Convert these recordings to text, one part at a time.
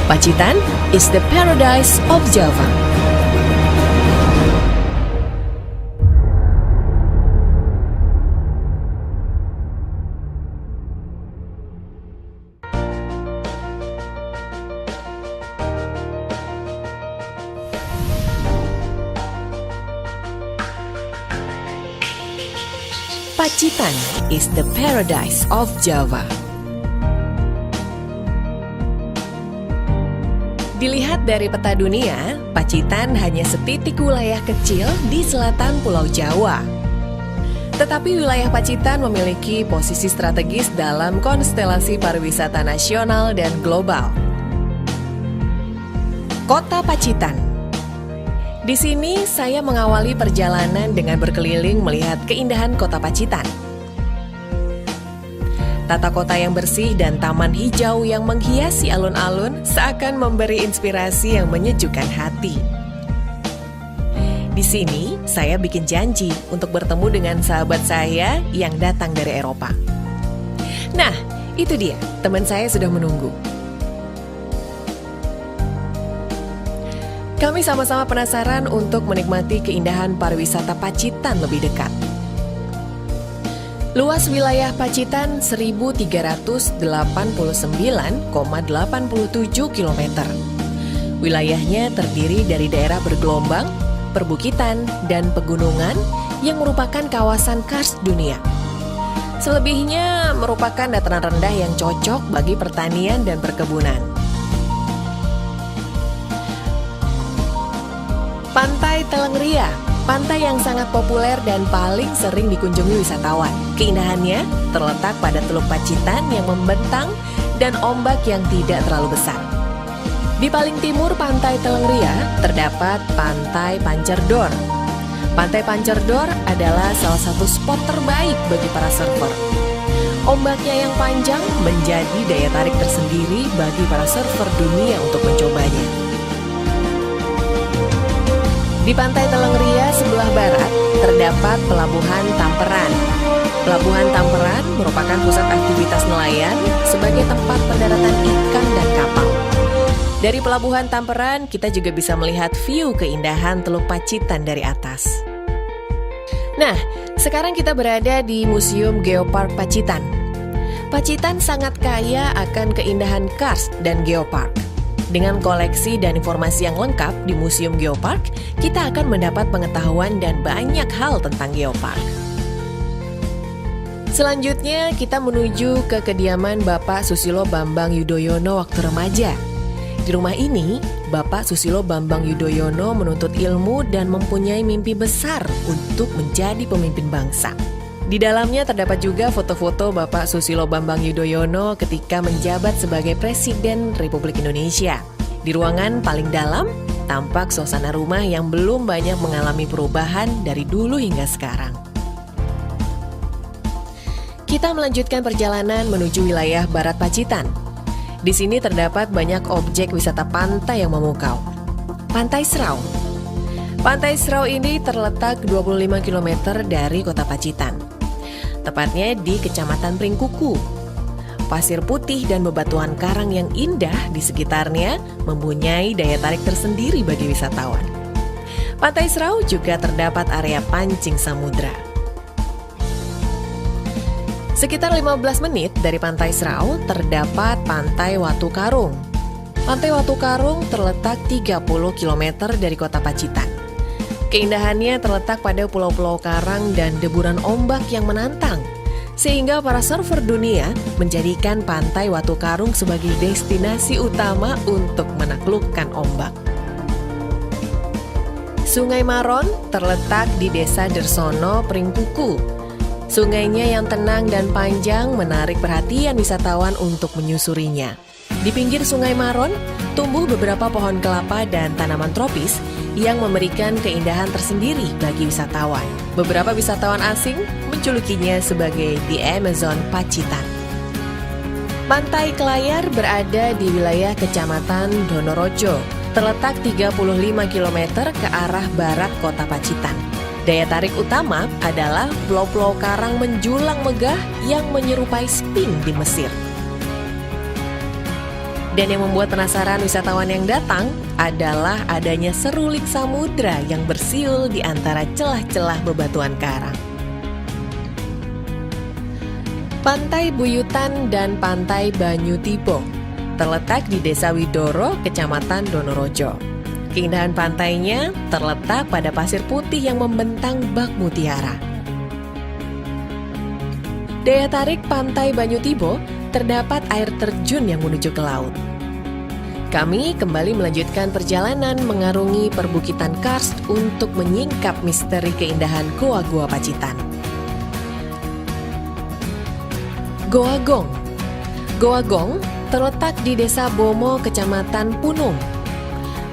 Pacitan is the paradise of Java. Pacitan is the paradise of Java. Dilihat dari peta dunia, Pacitan hanya setitik wilayah kecil di selatan Pulau Jawa. Tetapi wilayah Pacitan memiliki posisi strategis dalam konstelasi pariwisata nasional dan global. Kota Pacitan. Di sini saya mengawali perjalanan dengan berkeliling melihat keindahan kota Pacitan. Tata kota yang bersih dan taman hijau yang menghiasi alun-alun seakan memberi inspirasi yang menyejukkan hati. Di sini, saya bikin janji untuk bertemu dengan sahabat saya yang datang dari Eropa. Nah, itu dia, teman saya sudah menunggu. Kami sama-sama penasaran untuk menikmati keindahan pariwisata Pacitan lebih dekat. Luas wilayah Pacitan 1.389,87 km. Wilayahnya terdiri dari daerah bergelombang, perbukitan, dan pegunungan yang merupakan kawasan karst dunia. Selebihnya merupakan dataran rendah yang cocok bagi pertanian dan perkebunan. Pantai Telengria, pantai yang sangat populer dan paling sering dikunjungi wisatawan. Keindahannya terletak pada Teluk Pacitan yang membentang dan ombak yang tidak terlalu besar. Di paling timur Pantai Telengria terdapat Pantai Pancerdor. Pantai Pancerdor adalah salah satu spot terbaik bagi para surfer. Ombaknya yang panjang menjadi daya tarik tersendiri bagi para surfer dunia untuk mencobanya. Di Pantai Telengria sebelah barat terdapat Pelabuhan Tamperan. Pelabuhan Tamperan merupakan pusat aktivitas nelayan sebagai tempat pendaratan ikan dan kapal. Dari Pelabuhan Tamperan kita juga bisa melihat view keindahan Teluk Pacitan dari atas. Nah, sekarang kita berada di Museum Geopark Pacitan. Pacitan sangat kaya akan keindahan karst dan geopark. Dengan koleksi dan informasi yang lengkap di Museum Geopark, kita akan mendapat pengetahuan dan banyak hal tentang geopark. Selanjutnya, kita menuju ke kediaman Bapak Susilo Bambang Yudhoyono waktu remaja. Di rumah ini, Bapak Susilo Bambang Yudhoyono menuntut ilmu dan mempunyai mimpi besar untuk menjadi pemimpin bangsa. Di dalamnya terdapat juga foto-foto Bapak Susilo Bambang Yudhoyono ketika menjabat sebagai Presiden Republik Indonesia. Di ruangan paling dalam, tampak suasana rumah yang belum banyak mengalami perubahan dari dulu hingga sekarang. Kita melanjutkan perjalanan menuju wilayah Barat Pacitan. Di sini terdapat banyak objek wisata pantai yang memukau. Pantai Serau. Pantai Serau ini terletak 25 km dari kota Pacitan. Tepatnya di Kecamatan Pringkuku. Pasir putih dan bebatuan karang yang indah di sekitarnya mempunyai daya tarik tersendiri bagi wisatawan. Pantai Serau juga terdapat area pancing samudra. Sekitar 15 menit dari Pantai Serau terdapat Pantai Watu Karung. Pantai Watu Karung terletak 30 km dari kota Pacitan. Keindahannya terletak pada pulau-pulau karang dan deburan ombak yang menantang, sehingga para surfer dunia menjadikan Pantai Watu Karung sebagai destinasi utama untuk menaklukkan ombak. Sungai Maron terletak di Desa Dersono, Pringkuku. Sungainya yang tenang dan panjang menarik perhatian wisatawan untuk menyusurinya. Di pinggir Sungai Maron, tumbuh beberapa pohon kelapa dan tanaman tropis yang memberikan keindahan tersendiri bagi wisatawan. Beberapa wisatawan asing menjulukinya sebagai The Amazon Pacitan. Pantai Kelayar berada di wilayah Kecamatan Donorojo, terletak 35 km ke arah barat kota Pacitan. Daya tarik utama adalah pulau-pulau karang menjulang megah yang menyerupai Sphinx di Mesir. Dan yang membuat penasaran wisatawan yang datang adalah adanya serulik samudra yang bersiul di antara celah-celah bebatuan karang. Pantai Buyutan dan Pantai Banyutibo terletak di Desa Widoro, Kecamatan Donorojo. Keindahan pantainya terletak pada pasir putih yang membentang bak mutiara. Daya tarik Pantai Banyutibo terdapat air terjun yang menuju ke laut. Kami kembali melanjutkan perjalanan mengarungi perbukitan karst untuk menyingkap misteri keindahan Goa-Goa Pacitan. Goa Gong. Goa Gong terletak di Desa Bomo, Kecamatan Punung.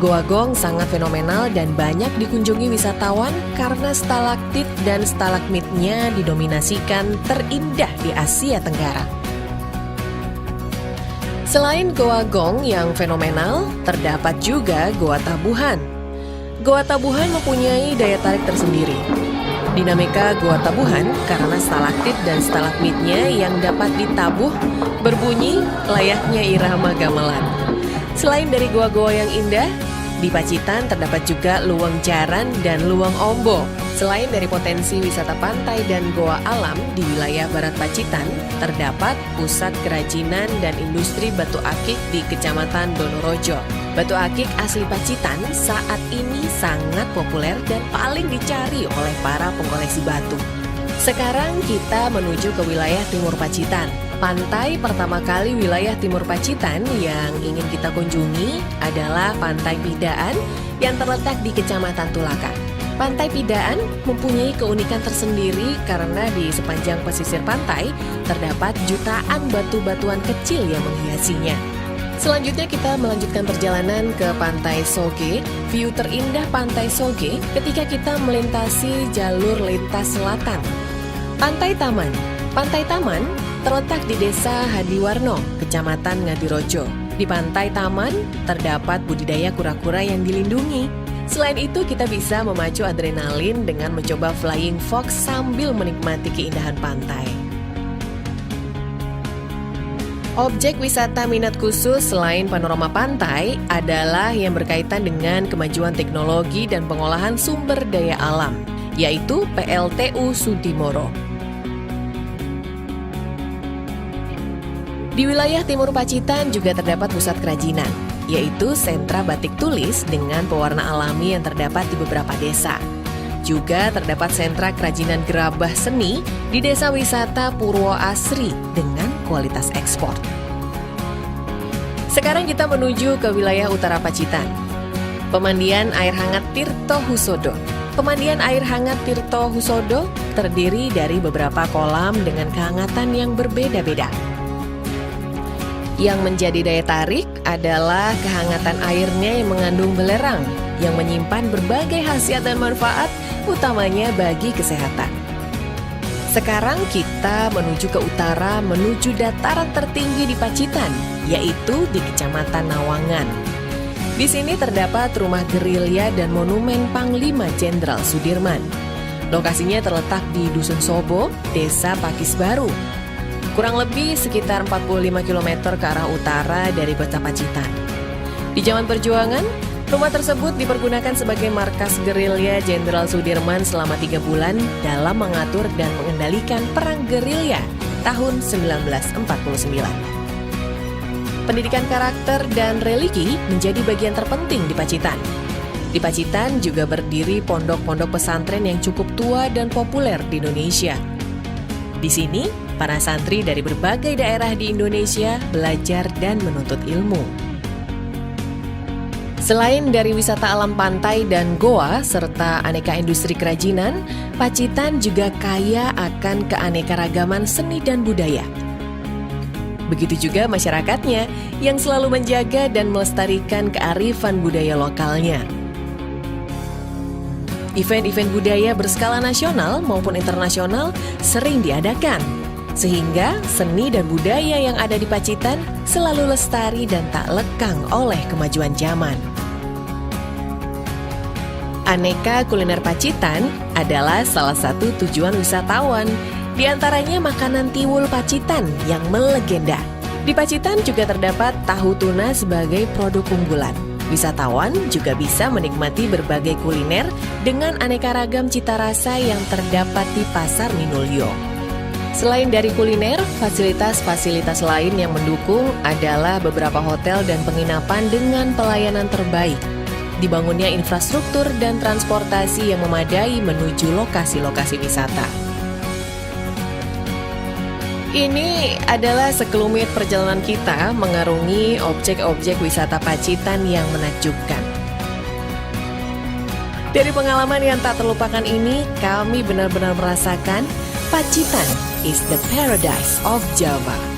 Goa Gong sangat fenomenal dan banyak dikunjungi wisatawan karena stalaktit dan stalagmitnya didominasikan terindah di Asia Tenggara. Selain Goa Gong yang fenomenal, terdapat juga Goa Tabuhan. Goa Tabuhan mempunyai daya tarik tersendiri. Dinamika Goa Tabuhan karena stalaktit dan stalagmitnya yang dapat ditabuh berbunyi layaknya irama gamelan. Selain dari goa-goa yang indah, di Pacitan terdapat juga Luweng Jaran dan Luweng Ombo. Selain dari potensi wisata pantai dan goa alam di wilayah Barat Pacitan, terdapat pusat kerajinan dan industri batu akik di Kecamatan Donorojo. Batu akik asli Pacitan saat ini sangat populer dan paling dicari oleh para pengkoleksi batu. Sekarang kita menuju ke wilayah Timur Pacitan. Pantai pertama kali wilayah Timur Pacitan yang ingin kita kunjungi adalah Pantai Pidaan yang terletak di Kecamatan Tulaka. Pantai Pidaan mempunyai keunikan tersendiri karena di sepanjang pesisir pantai terdapat jutaan batu-batuan kecil yang menghiasinya. Selanjutnya kita melanjutkan perjalanan ke Pantai Soge. View terindah Pantai Soge ketika kita melintasi jalur lintas selatan. Pantai Taman. Pantai Taman terletak di Desa Hadiwarno, Kecamatan Ngadirojo. Di Pantai Taman terdapat budidaya kura-kura yang dilindungi. Selain itu, kita bisa memacu adrenalin dengan mencoba flying fox sambil menikmati keindahan pantai. Objek wisata minat khusus selain panorama pantai adalah yang berkaitan dengan kemajuan teknologi dan pengolahan sumber daya alam, yaitu PLTU Sudimoro. Di wilayah Timur Pacitan juga terdapat pusat kerajinan, yaitu sentra batik tulis dengan pewarna alami yang terdapat di beberapa desa. Juga terdapat sentra kerajinan gerabah seni di desa wisata Purwo Asri dengan kualitas ekspor. Sekarang kita menuju ke wilayah utara Pacitan. Pemandian air hangat Tirto Husodo. Pemandian air hangat Tirto Husodo terdiri dari beberapa kolam dengan kehangatan yang berbeda-beda. Yang menjadi daya tarik adalah kehangatan airnya yang mengandung belerang yang menyimpan berbagai khasiat dan manfaat, utamanya bagi kesehatan. Sekarang kita menuju ke utara, menuju dataran tertinggi di Pacitan, yaitu di Kecamatan Nawangan. Di sini terdapat rumah gerilya dan monumen Panglima Jenderal Sudirman. Lokasinya terletak di Dusun Sobo, Desa Pakis Baru. Kurang lebih sekitar 45 km ke arah utara dari kota Pacitan. Di zaman perjuangan, rumah tersebut dipergunakan sebagai markas gerilya Jenderal Sudirman selama 3 bulan dalam mengatur dan mengendalikan perang gerilya tahun 1949. Pendidikan karakter dan religi menjadi bagian terpenting di Pacitan. Di Pacitan juga berdiri pondok-pondok pesantren yang cukup tua dan populer di Indonesia. Di sini, para santri dari berbagai daerah di Indonesia belajar dan menuntut ilmu. Selain dari wisata alam pantai dan goa serta aneka industri kerajinan, Pacitan juga kaya akan keanekaragaman seni dan budaya. Begitu juga masyarakatnya yang selalu menjaga dan melestarikan kearifan budaya lokalnya. Event-event budaya berskala nasional maupun internasional sering diadakan, sehingga seni dan budaya yang ada di Pacitan selalu lestari dan tak lekang oleh kemajuan zaman. Aneka kuliner Pacitan adalah salah satu tujuan wisatawan, di antaranya makanan tiwul Pacitan yang melegenda. Di Pacitan juga terdapat tahu tuna sebagai produk unggulan. Wisatawan juga bisa menikmati berbagai kuliner dengan aneka ragam cita rasa yang terdapat di Pasar Minulio. Selain dari kuliner, fasilitas-fasilitas lain yang mendukung adalah beberapa hotel dan penginapan dengan pelayanan terbaik. Dibangunnya infrastruktur dan transportasi yang memadai menuju lokasi-lokasi wisata. Ini adalah sekelumit perjalanan kita mengarungi objek-objek wisata Pacitan yang menakjubkan. Dari pengalaman yang tak terlupakan ini, kami benar-benar merasakan Pacitan is the paradise of Java.